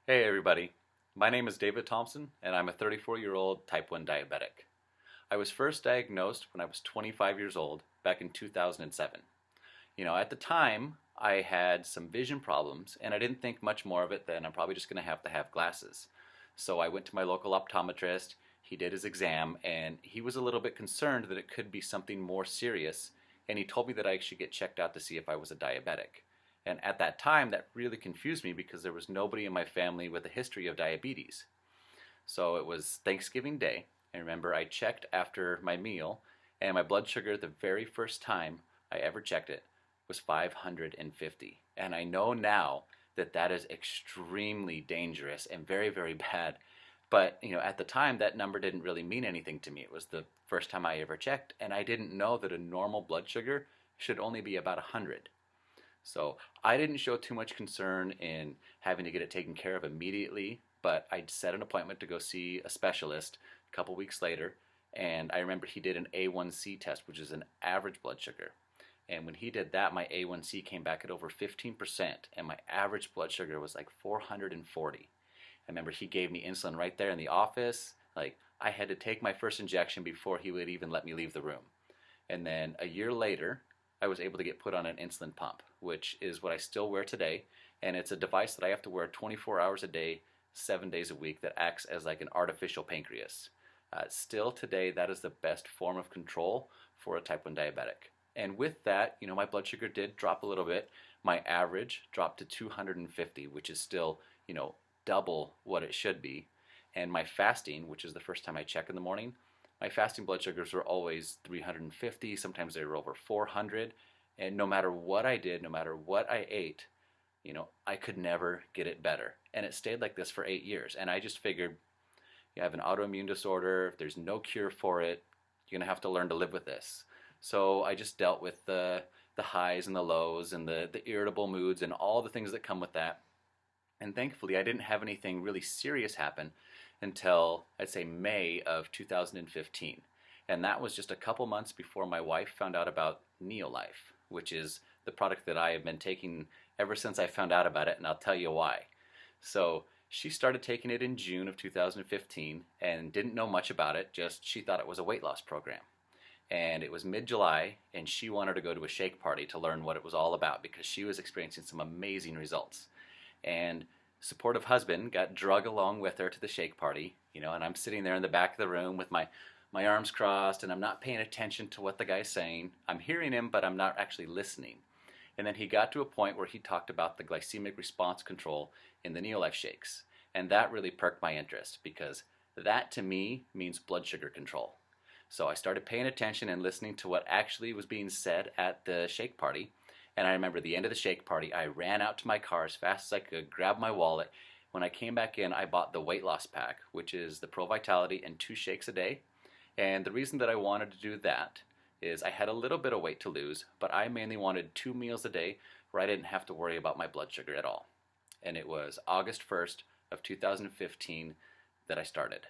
Hey everybody, my name is David Thompson and I'm a 34-year-old type 1 diabetic. I was first diagnosed when I was 25 years old back in 2007. At the time I had some vision problems and I didn't think much more of it than I'm probably just going to have glasses. So I went to my local optometrist, he did his exam and he was a little bit concerned that it could be something more serious and he told me that I should get checked out to see if I was a diabetic. And at that time, that really confused me because there was nobody in my family with a history of diabetes. So it was Thanksgiving Day, and remember I checked after my meal, and my blood sugar the very first time I ever checked it was 550. And I know now that that is extremely dangerous and very, very bad. But at the time, that number didn't really mean anything to me. It was the first time I ever checked, and I didn't know that a normal blood sugar should only be about 100. So I didn't show too much concern in having to get it taken care of immediately, but I set an appointment to go see a specialist a couple weeks later, and I remember he did an A1C test, which is an average blood sugar. And when he did that, my A1C came back at over 15%, and my average blood sugar was like 440. I remember he gave me insulin right there in the office. Like, I had to take my first injection before he would even let me leave the room. And then a year later, I was able to get put on an insulin pump, which is what I still wear today. And it's a device that I have to wear 24 hours a day, 7 days a week, that acts as like an artificial pancreas. Still today, that is the best form of control for a type 1 diabetic. And with that, my blood sugar did drop a little bit. My average dropped to 250, which is still, double what it should be. And my fasting, which is the first time I check in the morning, my fasting blood sugars were always 350, sometimes they were over 400, and no matter what I did, no matter what I ate, I could never get it better. And it stayed like this for 8 years, and I just figured, you have an autoimmune disorder, if there's no cure for it, you're going to have to learn to live with this. So I just dealt with the highs and the lows and the irritable moods and all the things that come with that. And thankfully, I didn't have anything really serious happen until, I'd say, May of 2015. And that was just a couple months before my wife found out about NEOLIFE, which is the product that I have been taking ever since I found out about it, and I'll tell you why. So she started taking it in June of 2015 and didn't know much about it, just she thought it was a weight loss program. And it was mid-July, and she wanted to go to a shake party to learn what it was all about because she was experiencing some amazing results. And supportive husband got drug along with her to the shake party, and I'm sitting there in the back of the room with my arms crossed, and I'm not paying attention to what the guy's saying. I'm hearing him, but I'm not actually listening. And then he got to a point where he talked about the glycemic response control in the NEOLIFE shakes. And that really perked my interest because that to me means blood sugar control. So I started paying attention and listening to what actually was being said at the shake party. And I remember the end of the shake party, I ran out to my car as fast as I could, grabbed my wallet. When I came back in, I bought the weight loss pack, which is the Pro Vitality and 2 shakes a day. And the reason that I wanted to do that is I had a little bit of weight to lose, but I mainly wanted 2 meals a day where I didn't have to worry about my blood sugar at all. And it was August 1st of 2015 that I started.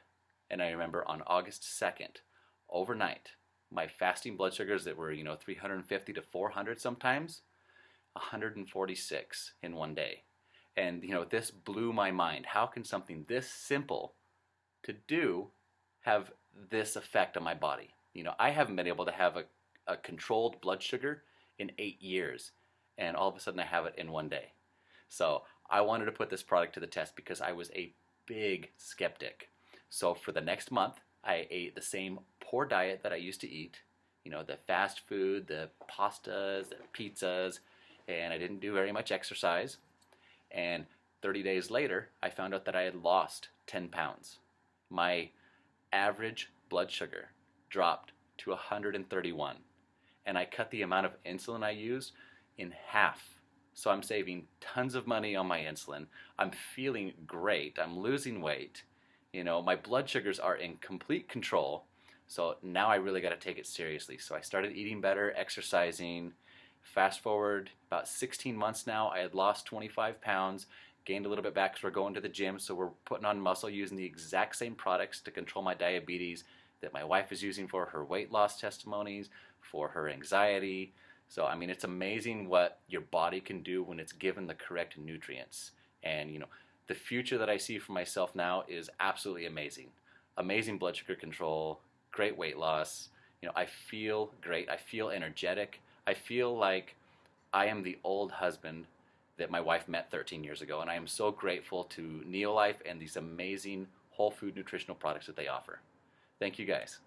And I remember on August 2nd, overnight, my fasting blood sugars that were, 350 to 400 sometimes, 146 in one day. And this blew my mind. How can something this simple to do have this effect on my body? I haven't been able to have a controlled blood sugar in 8 years, and all of a sudden I have it in one day. So I wanted to put this product to the test because I was a big skeptic. So for the next month, I ate the same poor diet that I used to eat, the fast food, the pastas, the pizzas, and I didn't do very much exercise. And 30 days later, I found out that I had lost 10 pounds. My average blood sugar dropped to 131, and I cut the amount of insulin I use in half. So I'm saving tons of money on my insulin. I'm feeling great. I'm losing weight. My blood sugars are in complete control. So now I really got to take it seriously. So I started eating better, exercising. Fast forward about 16 months now, I had lost 25 pounds, gained a little bit back because we're going to the gym, so we're putting on muscle using the exact same products to control my diabetes that my wife is using for her weight loss testimonies, for her anxiety. So, it's amazing what your body can do when it's given the correct nutrients. And, The future that I see for myself now is absolutely amazing. Amazing blood sugar control, great weight loss. I feel great. I feel energetic. I feel like I am the old husband that my wife met 13 years ago, and I am so grateful to Neolife and these amazing whole food nutritional products that they offer. Thank you guys.